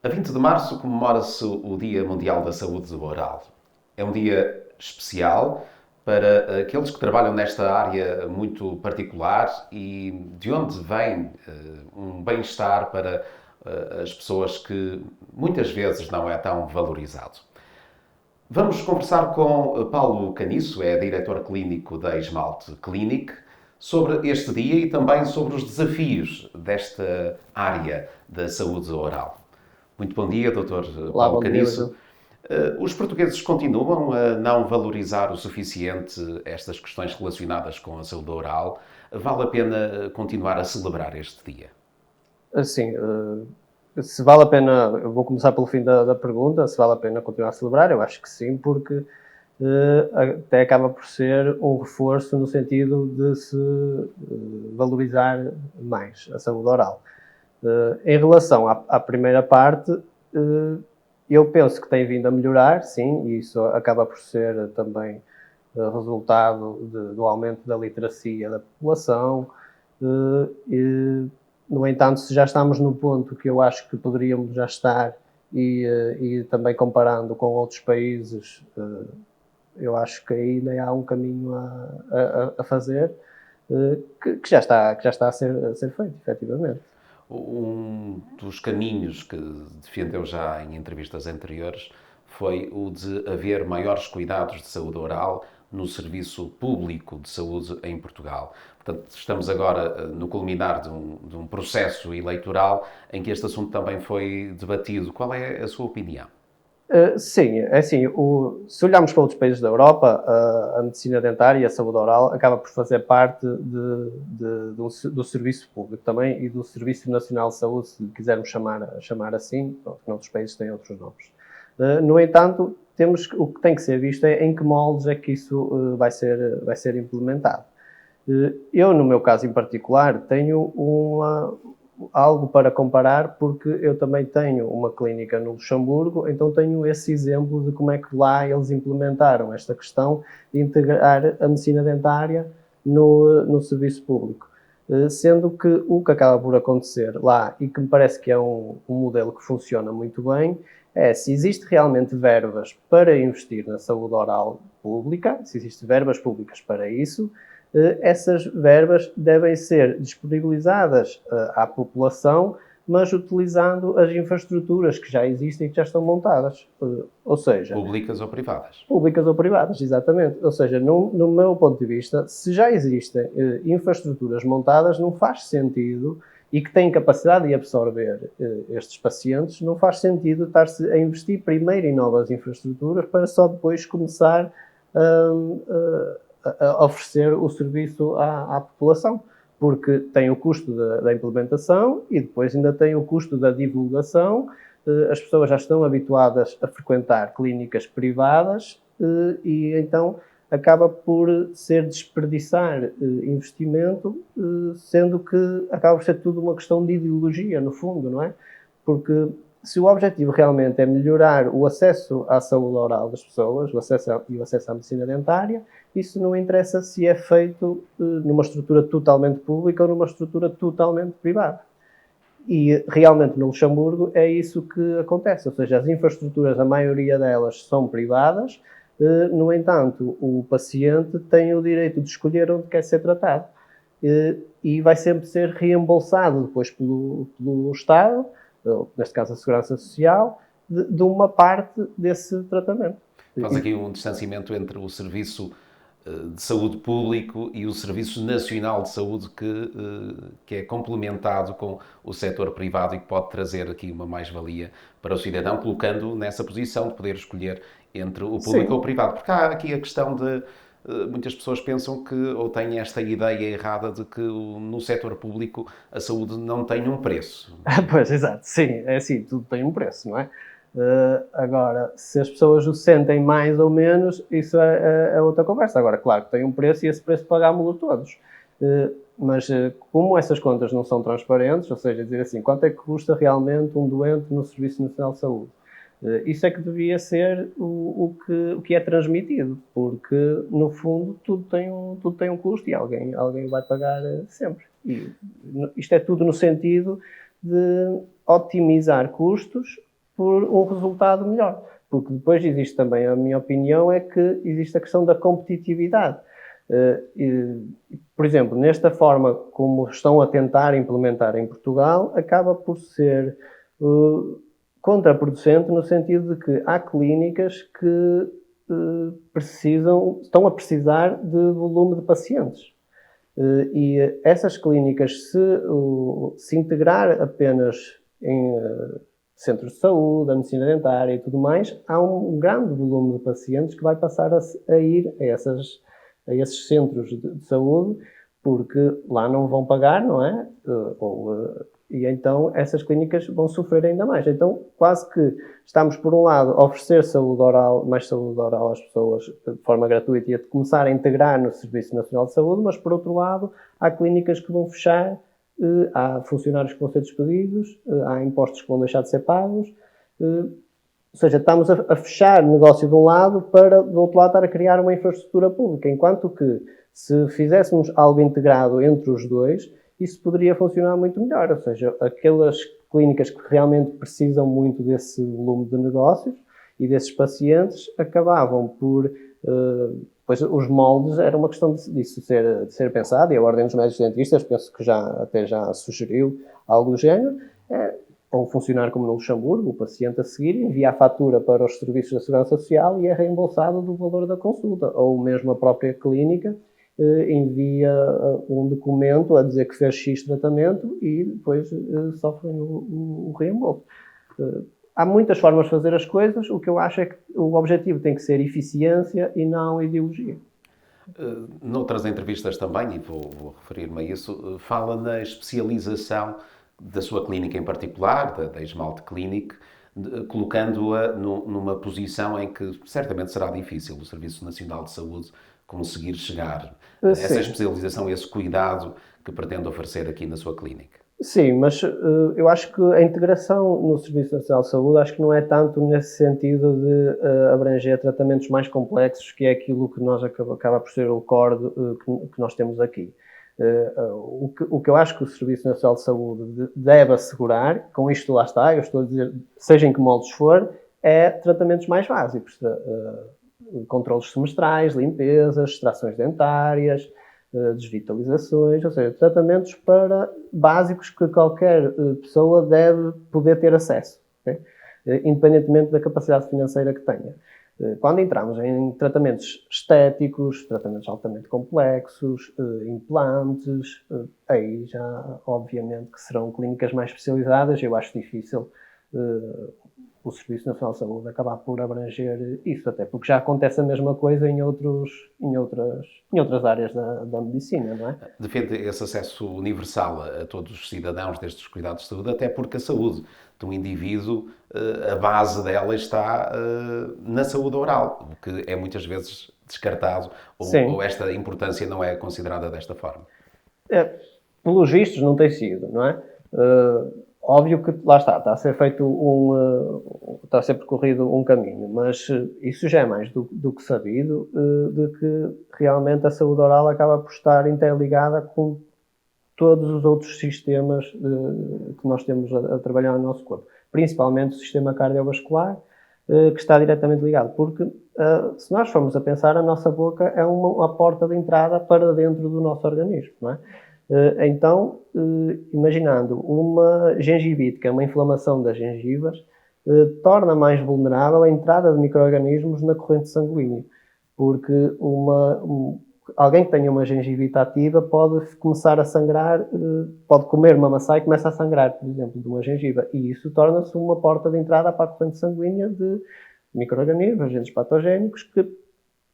A 20 de março comemora-se o Dia Mundial da Saúde Oral. É um dia especial para aqueles que trabalham nesta área muito particular e de onde vem um bem-estar para as pessoas que muitas vezes não é tão valorizado. Vamos conversar com Paulo Caniço, é diretor clínico da Esmalte Clinic, sobre este dia e também sobre os desafios desta área da saúde oral. Muito bom dia, Dr. Olá, Paulo bom dia, Caniço. Bruno. Os portugueses continuam a não valorizar o suficiente estas questões relacionadas com a saúde oral. Vale a pena continuar a celebrar este dia? Assim, se vale a pena, eu vou começar pelo fim da pergunta, se vale a pena continuar a celebrar, eu acho que sim, porque até acaba por ser um reforço no sentido de se valorizar mais a saúde oral. Em relação à primeira parte, eu penso que tem vindo a melhorar, sim, e isso acaba por ser também resultado do aumento da literacia da população. No entanto, se já estamos no ponto que eu acho que poderíamos já estar e também comparando com outros países, eu acho que ainda há um caminho a fazer que já está a ser feito, efetivamente. Um dos caminhos que defendeu já em entrevistas anteriores foi o de haver maiores cuidados de saúde oral no serviço público de saúde em Portugal. Portanto, estamos agora no culminar de um processo eleitoral em que este assunto também foi debatido. Qual é a sua opinião? Sim, é assim, se olharmos para outros países da Europa, a medicina dentária e a saúde oral acaba por fazer parte do serviço público também e do Serviço Nacional de Saúde, se quisermos chamar assim, pronto, noutros países têm outros nomes. No entanto, o que tem que ser visto é em que moldes é que isso vai ser implementado. Eu, no meu caso em particular, tenho algo para comparar porque eu também tenho uma clínica no Luxemburgo, então tenho esse exemplo de como é que lá eles implementaram esta questão de integrar a medicina dentária no serviço público. Sendo que o que acaba por acontecer lá, e que me parece que é um modelo que funciona muito bem, é se existe realmente verbas para investir na saúde oral pública, se existem verbas públicas para isso, essas verbas devem ser disponibilizadas à população, mas utilizando as infraestruturas que já existem e que já estão montadas. Ou seja, Públicas ou privadas? públicas ou privadas, exatamente. Ou seja, no meu ponto de vista, se já existem infraestruturas montadas, não faz sentido, e que têm capacidade de absorver estes pacientes, não faz sentido estar-se a investir primeiro em novas infraestruturas para só depois começar a oferecer o serviço à população, porque tem o custo da implementação e depois ainda tem o custo da divulgação. As pessoas já estão habituadas a frequentar clínicas privadas e então acaba por ser desperdiçar investimento, sendo que acaba por ser tudo uma questão de ideologia, no fundo, não é? Porque se o objetivo realmente é melhorar o acesso à saúde oral das pessoas, e o acesso à medicina dentária, isso não interessa se é feito numa estrutura totalmente pública ou numa estrutura totalmente privada. E realmente no Luxemburgo é isso que acontece, ou seja, as infraestruturas, a maioria delas são privadas, no entanto, o paciente tem o direito de escolher onde quer ser tratado e vai sempre ser reembolsado depois pelo Estado, neste caso a Segurança Social, de uma parte desse tratamento. Faz aqui um distanciamento entre o serviço de saúde público e o Serviço Nacional de Saúde que é complementado com o setor privado e que pode trazer aqui uma mais-valia para o cidadão, colocando nessa posição de poder escolher entre o público ou o Sim. privado. Porque há aqui a questão de muitas pessoas pensam que, ou têm esta ideia errada de que no setor público a saúde não tem um preço. Pois, exato, sim, é assim, tudo tem um preço, não é? Agora, se as pessoas o sentem mais ou menos, isso é outra conversa. Agora, claro que tem um preço e esse preço pagámos-lo todos. Mas como essas contas não são transparentes, ou seja, dizer assim, quanto é que custa realmente um doente no Serviço Nacional de Saúde? Isso é que devia ser o que é transmitido, porque no fundo tudo tem um custo e alguém vai pagar sempre. E isto é tudo no sentido de otimizar custos por um resultado melhor. Porque depois existe também, a minha opinião, é que existe a questão da competitividade. Por exemplo, nesta forma como estão a tentar implementar em Portugal, acaba por ser contraproducente no sentido de que há clínicas que estão a precisar de volume de pacientes. E essas clínicas, se integrar apenas em centros de saúde, a medicina dentária e tudo mais, há um grande volume de pacientes que vai passar a ir a esses centros de saúde, porque lá não vão pagar, não é? E então essas clínicas vão sofrer ainda mais. Então quase que estamos, por um lado, a oferecer saúde oral, mais saúde oral às pessoas de forma gratuita e a começar a integrar no Serviço Nacional de Saúde, mas por outro lado há clínicas que vão fechar, há funcionários que vão ser despedidos, há impostos que vão deixar de ser pagos. Ou seja, estamos a fechar negócio de um lado para, do outro lado, estar a criar uma infraestrutura pública, enquanto que se fizéssemos algo integrado entre os dois, isso poderia funcionar muito melhor. Ou seja, aquelas clínicas que realmente precisam muito desse volume de negócios e desses pacientes acabavam por... Pois os moldes era uma questão disso de ser pensado, e a Ordem dos Médicos Dentistas penso que até já sugeriu algo do género, ou funcionar como no Luxemburgo, o paciente a seguir envia a fatura para os serviços da Segurança Social e é reembolsado do valor da consulta, ou mesmo a própria clínica envia um documento a dizer que fez X tratamento e depois sofrem o reembolso. Há muitas formas de fazer as coisas, o que eu acho é que o objetivo tem que ser eficiência e não ideologia. Noutras entrevistas também, e vou referir-me a isso, fala na especialização da sua clínica em particular, da Esmalte Clinic, colocando-a numa posição em que certamente será difícil o Serviço Nacional de Saúde conseguir chegar a essa especialização, esse cuidado que pretende oferecer aqui na sua clínica. Sim, mas eu acho que a integração no Serviço Nacional de Saúde acho que não é tanto nesse sentido de abranger tratamentos mais complexos, que é aquilo que nós acaba por ser o core que nós temos aqui. O que eu acho que o Serviço Nacional de Saúde deve assegurar, com isto lá está, eu estou a dizer, seja em que moldes for, é tratamentos mais básicos. Controlos semestrais, limpezas, extrações dentárias, desvitalizações, ou seja, tratamentos básicos que qualquer pessoa deve poder ter acesso, okay? Independentemente da capacidade financeira que tenha. Quando entramos em tratamentos estéticos, tratamentos altamente complexos, implantes, aí já, obviamente, que serão clínicas mais especializadas. Eu acho difícil o Serviço Nacional de Saúde acabar por abranger isso, até porque já acontece a mesma coisa em outras áreas da medicina, não é? Defende esse acesso universal a todos os cidadãos destes cuidados de saúde, até porque a saúde de um indivíduo, a base dela está na saúde oral, o que é muitas vezes descartado, ou esta importância não é considerada desta forma. Pelos vistos não tem sido, não é? Óbvio que lá está a ser feito está a ser percorrido um caminho, mas isso já é mais do que sabido, de que realmente a saúde oral acaba por estar interligada com todos os outros sistemas que nós temos a trabalhar no nosso corpo, principalmente o sistema cardiovascular, que está diretamente ligado, porque se nós formos a pensar, a nossa boca é uma porta de entrada para dentro do nosso organismo, não é? Então, imaginando uma gengivite, que é uma inflamação das gengivas, torna mais vulnerável a entrada de micro-organismos na corrente sanguínea, porque alguém que tenha uma gengivite ativa pode começar a sangrar, pode comer uma maçã e começa a sangrar, por exemplo, de uma gengiva, e isso torna-se uma porta de entrada para a corrente sanguínea de micro-organismos, agentes patogénicos, que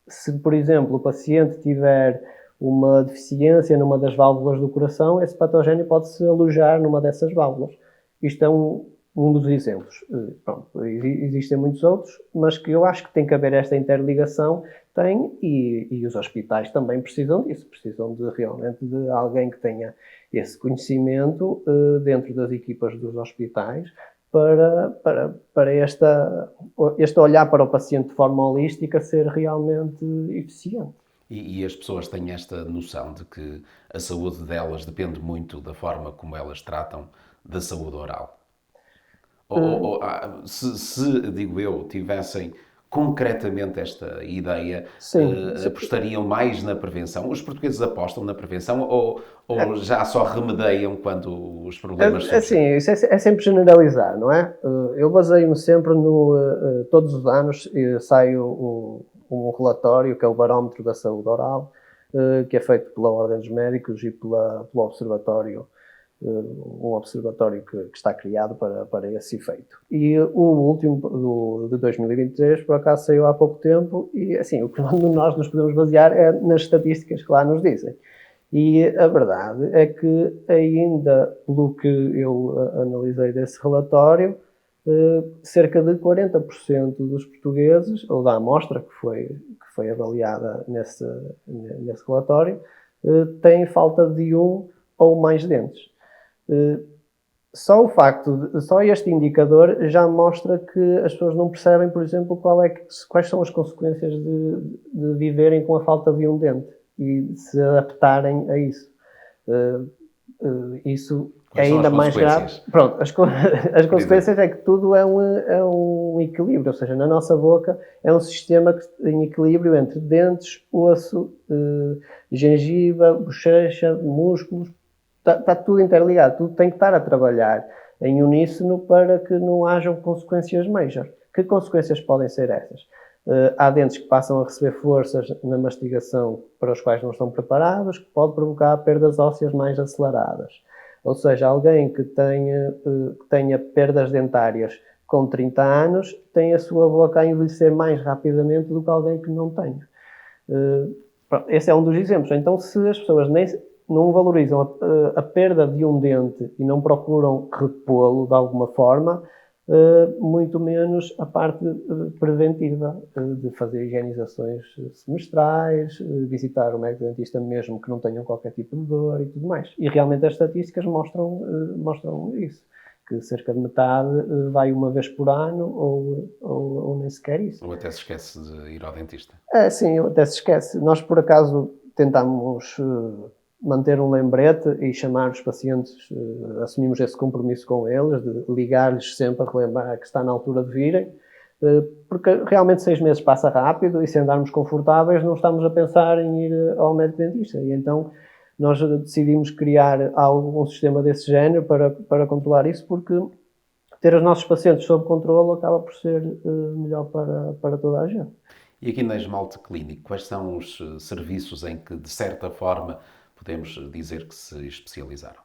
se, por exemplo, o paciente tiver uma deficiência numa das válvulas do coração, esse patogénio pode se alojar numa dessas válvulas. Isto é um dos exemplos. Pronto, existem muitos outros, mas que eu acho que tem que haver esta interligação, e os hospitais também precisam disso, precisam realmente de alguém que tenha esse conhecimento dentro das equipas dos hospitais para este olhar para o paciente de forma holística ser realmente eficiente. E as pessoas têm esta noção de que a saúde delas depende muito da forma como elas tratam da saúde oral? Digo eu, tivessem concretamente esta ideia, Sim, apostariam mais na prevenção? Os portugueses apostam na prevenção ou já só remedeiam quando os problemas assim, surgem? isso é sempre generalizar, não é? Eu baseio-me sempre no. Todos os anos sai um relatório, que é o Barómetro da Saúde Oral, que é feito pela Ordem dos Médicos e pelo Observatório, um observatório que está criado para esse efeito. E o último, de 2023, por acaso saiu há pouco tempo, e assim, o que nós nos podemos basear é nas estatísticas que lá nos dizem. E a verdade é que ainda, pelo que eu analisei desse relatório, cerca de 40% dos portugueses, ou da amostra que foi avaliada nesse relatório, têm falta de um ou mais dentes. Só este indicador já mostra que as pessoas não percebem, por exemplo, quais são as consequências de viverem com a falta de um dente e se adaptarem a isso. Isso Quais é são as ainda mais grave. consequências? Pronto, as consequências é que tudo é um equilíbrio, ou seja, na nossa boca é um sistema em equilíbrio entre dentes, osso, gengiva, bochecha, músculos. Está tudo interligado, tudo tem que estar a trabalhar em uníssono para que não hajam consequências major. Que consequências podem ser essas? Há dentes que passam a receber forças na mastigação para os quais não estão preparados, que pode provocar perdas ósseas mais aceleradas. Ou seja, alguém que tenha perdas dentárias com 30 anos tem a sua boca a envelhecer mais rapidamente do que alguém que não tenha. Esse é um dos exemplos. Então, se as pessoas não valorizam a perda de um dente e não procuram repô-lo de alguma forma, muito menos a parte preventiva, de fazer higienizações semestrais, visitar o médico dentista mesmo que não tenham qualquer tipo de dor e tudo mais. E realmente as estatísticas mostram isso, que cerca de metade vai uma vez por ano ou nem sequer isso. Ou até se esquece de ir ao dentista? Sim, até se esquece. Nós, por acaso, tentámos manter um lembrete e chamar os pacientes, assumimos esse compromisso com eles, de ligar-lhes sempre a relembrar que está na altura de virem, porque realmente 6 meses passa rápido e se andarmos confortáveis não estamos a pensar em ir ao médico dentista. E então nós decidimos criar um sistema desse género para controlar isso, porque ter os nossos pacientes sob controle acaba por ser melhor para toda a gente. E aqui na Esmalte Clínico, quais são os serviços em que, de certa forma, podemos dizer que se especializaram?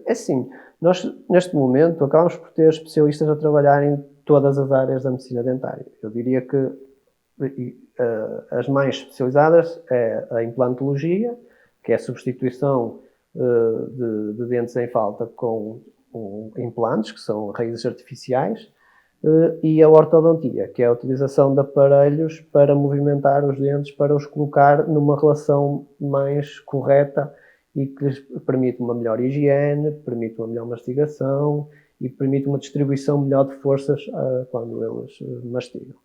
É assim, nós neste momento acabamos por ter especialistas a trabalhar em todas as áreas da medicina dentária. Eu diria que as mais especializadas é a implantologia, que é a substituição de dentes em falta com implantes, que são raízes artificiais, e a ortodontia, que é a utilização de aparelhos para movimentar os dentes, para os colocar numa relação mais correta e que lhes permite uma melhor higiene, permite uma melhor mastigação e permite uma distribuição melhor de forças quando eles mastigam.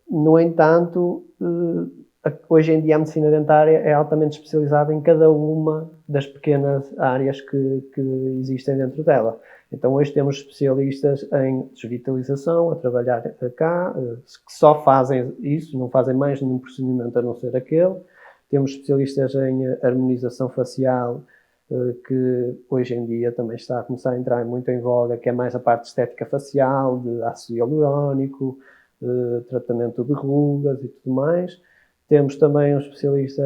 No entanto, hoje em dia a medicina dentária é altamente especializada em cada uma das pequenas áreas que existem dentro dela. Então hoje temos especialistas em desvitalização a trabalhar cá, que só fazem isso, não fazem mais nenhum procedimento a não ser aquele. Temos especialistas em harmonização facial, que hoje em dia também está a começar a entrar muito em voga, que é mais a parte estética facial, de ácido hialurônico, tratamento de rugas e tudo mais. Temos também um especialista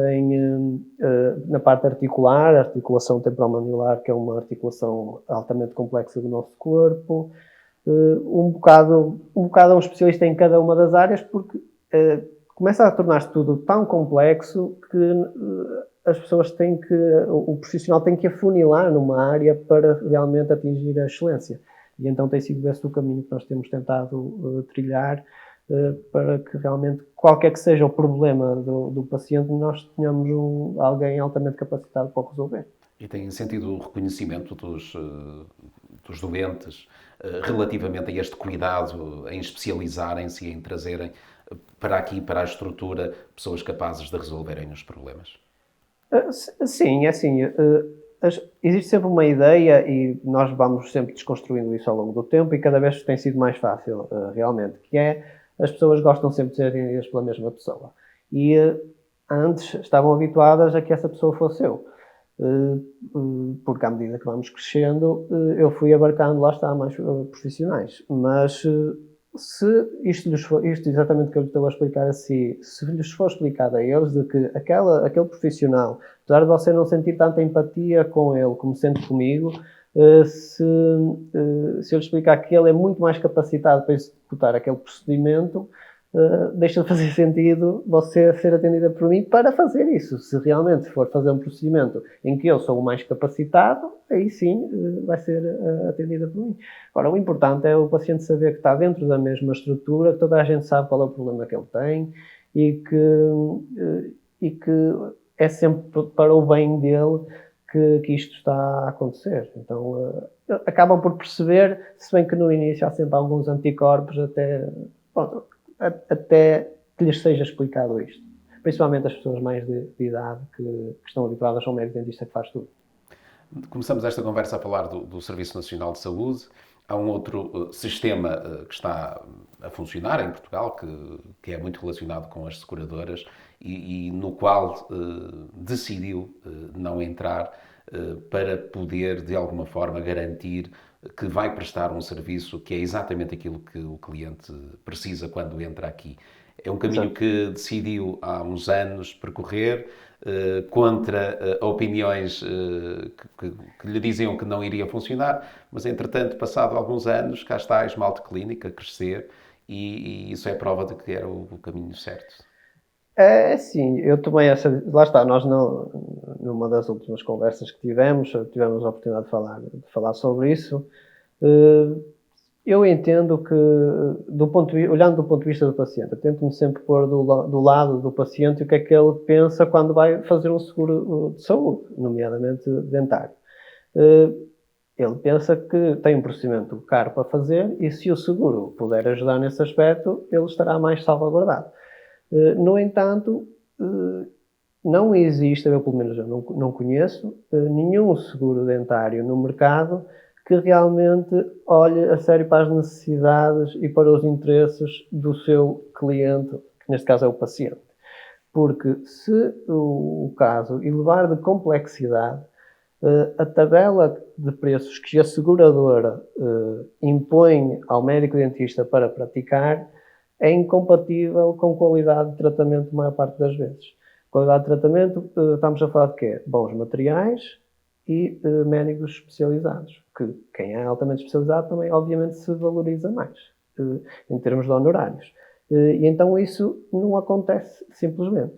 na parte articular, a articulação temporomandibular, que é uma articulação altamente complexa do nosso corpo. Um bocado um especialista em cada uma das áreas, porque começa a tornar-se tudo tão complexo que as pessoas o profissional tem que afunilar numa área para realmente atingir a excelência. E então tem sido esse o caminho que nós temos tentado trilhar, para que realmente, qualquer que seja o problema do paciente, nós tenhamos alguém altamente capacitado para o resolver. E tem sentido o reconhecimento dos doentes relativamente a este cuidado em especializarem-se e em trazerem para aqui, para a estrutura, pessoas capazes de resolverem os problemas? Sim, é assim. existe sempre uma ideia e nós vamos sempre desconstruindo isso ao longo do tempo e cada vez tem sido mais fácil, realmente, que é as pessoas gostam sempre de ser atendidas pela mesma pessoa. E antes estavam habituadas a que essa pessoa fosse eu. Porque à medida que vamos crescendo, eu fui abarcando, lá está, mais profissionais. Mas se isto exatamente que eu lhe estou a explicar assim, se lhes for explicado a eles de que aquele profissional, apesar de você não sentir tanta empatia com ele como sente comigo, se eu lhe explicar que ele é muito mais capacitado para executar aquele procedimento, deixa de fazer sentido você ser atendida por mim para fazer isso. Se realmente for fazer um procedimento em que eu sou o mais capacitado, aí sim vai ser atendida por mim. Agora, o importante é o paciente saber que está dentro da mesma estrutura, que toda a gente sabe qual é o problema que ele tem e que é sempre para o bem dele que isto está a acontecer. Então, acabam por perceber, se bem que no início há sempre alguns anticorpos até que lhes seja explicado isto. Principalmente as pessoas mais de idade que estão habituadas a um médico dentista que faz tudo. Começamos esta conversa a falar do Serviço Nacional de Saúde. Há um outro sistema que está a funcionar em Portugal, que é muito relacionado com as seguradoras e no qual decidiu não entrar para poder, de alguma forma, garantir que vai prestar um serviço que é exatamente aquilo que o cliente precisa quando entra aqui. É um caminho Exato. que decidiu há uns anos percorrer contra opiniões que lhe diziam que não iria funcionar, mas entretanto, passado alguns anos, cá está a Esmalte Clínica a crescer e isso é prova de que era o caminho certo. É sim, eu tomei essa. Lá está, nós numa das últimas conversas que tivemos a oportunidade de falar sobre isso. Eu entendo que, olhando do ponto de vista do paciente, eu tento-me sempre pôr do lado do paciente e o que é que ele pensa quando vai fazer um seguro de saúde, nomeadamente dentário. Ele pensa que tem um procedimento caro para fazer e se o seguro puder ajudar nesse aspecto, ele estará mais salvaguardado. No entanto, não existe, eu pelo menos eu não conheço, nenhum seguro dentário no mercado que realmente olhe a sério para as necessidades e para os interesses do seu cliente, que neste caso é o paciente. Porque se o caso elevar de complexidade, a tabela de preços que a seguradora impõe ao médico dentista para praticar é incompatível com qualidade de tratamento a maior parte das vezes. Qualidade de tratamento, estamos a falar de quê? Bons materiais e médicos especializados, que quem é altamente especializado também, obviamente, se valoriza mais, em termos de honorários. E então isso não acontece simplesmente.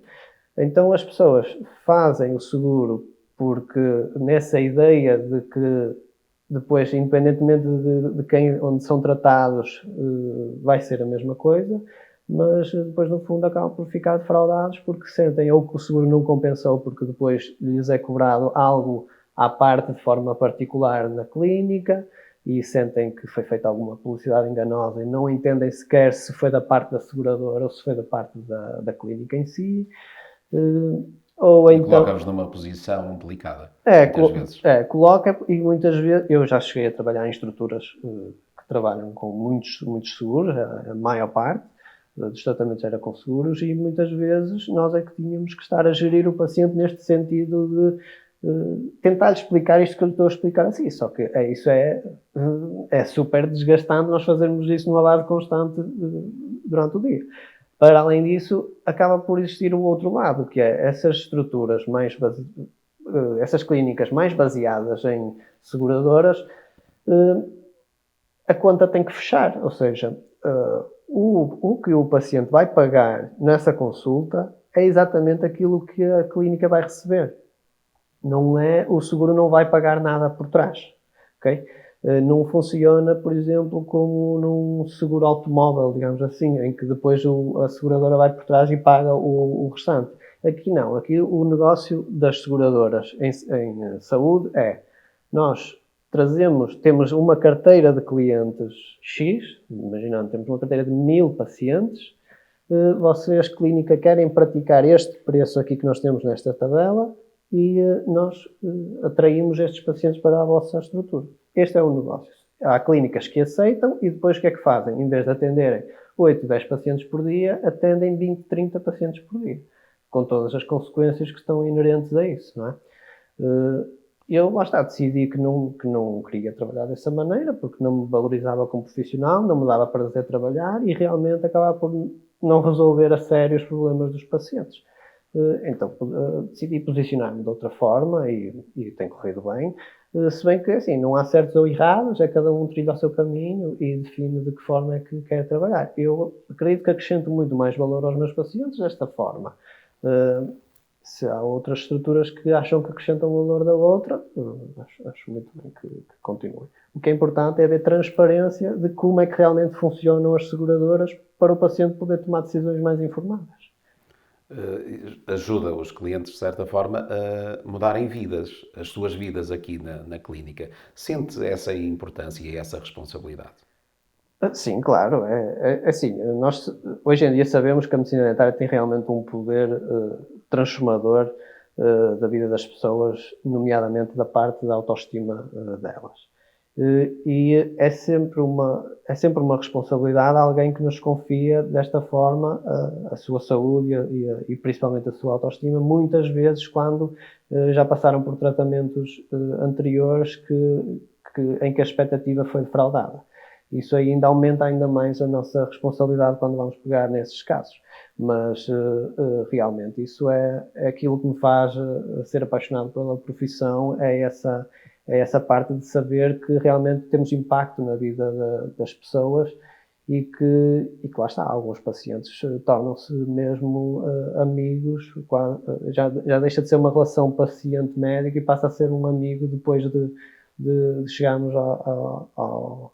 Então as pessoas fazem o seguro porque nessa ideia de que depois, independentemente de quem, onde são tratados, vai ser a mesma coisa, mas depois, no fundo, acabam por ficar defraudados porque sentem ou que o seguro não compensou porque depois lhes é cobrado algo à parte de forma particular na clínica e sentem que foi feita alguma publicidade enganosa e não entendem sequer se foi da parte da seguradora ou se foi da parte da clínica em si. Ou então coloca-vos numa posição delicada, muitas vezes. Coloca, e muitas vezes, eu já cheguei a trabalhar em estruturas que trabalham com muitos seguros, a maior parte dos tratamentos era com seguros, e muitas vezes nós é que tínhamos que estar a gerir o paciente neste sentido de tentar explicar isto que eu lhe estou a explicar assim, só que isso é super desgastante nós fazermos isso numa base constante durante o dia. Para além disso, acaba por existir o outro lado, que é essas estruturas essas clínicas mais baseadas em seguradoras, a conta tem que fechar, ou seja, o que o paciente vai pagar nessa consulta é exatamente aquilo que a clínica vai receber. O seguro não vai pagar nada por trás, ok? Não funciona, por exemplo, como num seguro automóvel, digamos assim, em que depois a seguradora vai por trás e paga o restante. Aqui não. Aqui o negócio das seguradoras em saúde é nós temos uma carteira de clientes X, imaginando, temos uma carteira de 1000 pacientes, vocês, clínica, querem praticar este preço aqui que nós temos nesta tabela, e nós atraímos estes pacientes para a vossa estrutura. Este é o negócio. Há clínicas que aceitam e depois o que é que fazem? Em vez de atenderem 8, 10 pacientes por dia, atendem 20, 30 pacientes por dia, com todas as consequências que estão inerentes a isso, não é? Eu, lá está, decidi que não queria trabalhar dessa maneira, porque não me valorizava como profissional, não me dava prazer trabalhar e realmente acabava por não resolver a sério os problemas dos pacientes. Então, decidi posicionar-me de outra forma e tem corrido bem. Se bem que, assim, não há certos ou errados, é cada um trilha o seu caminho e define de que forma é que quer trabalhar. Eu acredito que acrescento muito mais valor aos meus pacientes desta forma. Se há outras estruturas que acham que acrescentam valor da outra, acho muito bem que continuem. O que é importante é haver transparência de como é que realmente funcionam as seguradoras para o paciente poder tomar decisões mais informadas. Ajuda os clientes, de certa forma, a mudarem vidas, as suas vidas aqui na clínica. Sente essa importância e essa responsabilidade? Sim, claro. Assim, nós hoje em dia sabemos que a medicina dentária tem realmente um poder transformador da vida das pessoas, nomeadamente da parte da autoestima delas. E é sempre uma responsabilidade a alguém que nos confia desta forma a sua saúde e principalmente a sua autoestima, muitas vezes quando já passaram por tratamentos anteriores em que a expectativa foi defraudada. Isso ainda aumenta ainda mais a nossa responsabilidade quando vamos pegar nesses casos. Mas realmente isso é aquilo que me faz ser apaixonado pela profissão, é essa parte de saber que realmente temos impacto na vida das pessoas e que lá está, alguns pacientes tornam-se mesmo amigos, já deixa de ser uma relação paciente-médico e passa a ser um amigo depois de chegarmos ao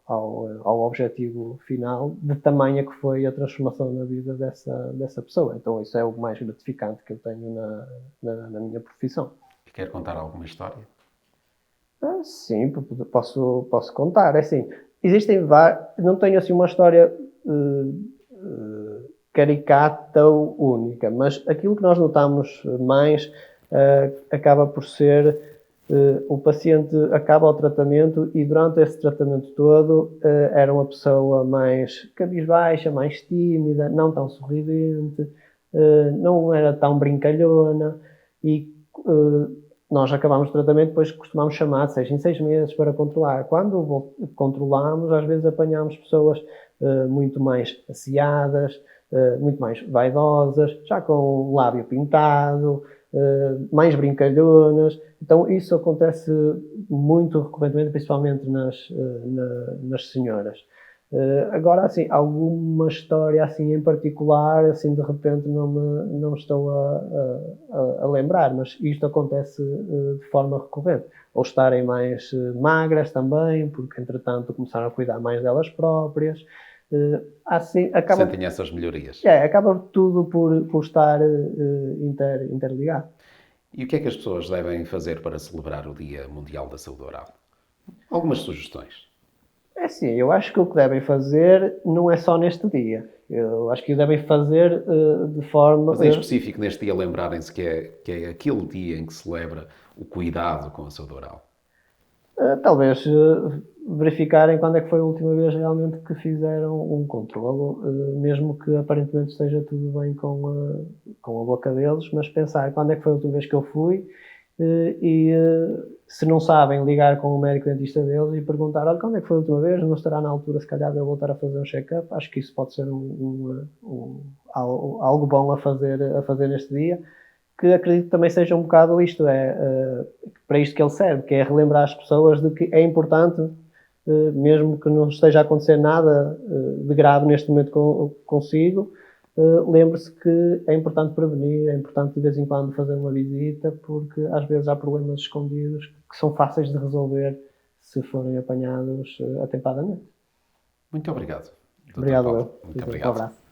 objetivo final, de tamanha que foi a transformação na vida dessa pessoa. Então isso é o mais gratificante que eu tenho na minha profissão. Quer contar alguma história? Sim, posso contar. É assim, existem vários, não tenho assim uma história caricata ou única, mas aquilo que nós notamos mais acaba por ser o paciente acaba o tratamento e durante esse tratamento todo era uma pessoa mais cabisbaixa, mais tímida, não tão sorridente, não era tão brincalhona e nós acabámos o tratamento, depois costumamos chamar de 6 em 6 meses para controlar. Quando controlamos, às vezes apanhamos pessoas muito mais asseadas, muito mais vaidosas, já com o lábio pintado, mais brincalhonas. Então isso acontece muito recorrentemente, principalmente nas senhoras. Agora, assim, alguma história assim em particular, assim de repente não me estou a lembrar, mas isto acontece de forma recorrente. Ou estarem mais magras também, porque entretanto começaram a cuidar mais delas próprias. Assim, Sentem essas melhorias. Acaba tudo por estar interligado. E o que é que as pessoas devem fazer para celebrar o Dia Mundial da Saúde Oral? Algumas sugestões. É assim, eu acho que o que devem fazer não é só neste dia. Eu acho que o devem fazer de forma... Mas em específico, neste dia, lembrarem-se que é aquele dia em que se celebra o cuidado com a saúde oral. Talvez verificarem quando é que foi a última vez realmente que fizeram um controlo, mesmo que aparentemente esteja tudo bem com a boca deles, mas pensar quando é que foi a última vez que eu fui e se não sabem, ligar com o médico dentista deles e perguntar, olha, quando é que foi a última vez, não estará na altura se calhar de eu voltar a fazer um check-up. Acho que isso pode ser algo bom a fazer neste dia, que acredito que também seja um bocado isto, para isto que ele serve, que é relembrar as pessoas de que é importante, mesmo que não esteja a acontecer nada de grave neste momento consigo, lembre-se que é importante prevenir, é importante de vez em quando fazer uma visita, porque às vezes há problemas escondidos que são fáceis de resolver se forem apanhados atempadamente. Muito obrigado. Obrigado, Muito obrigado. Um abraço.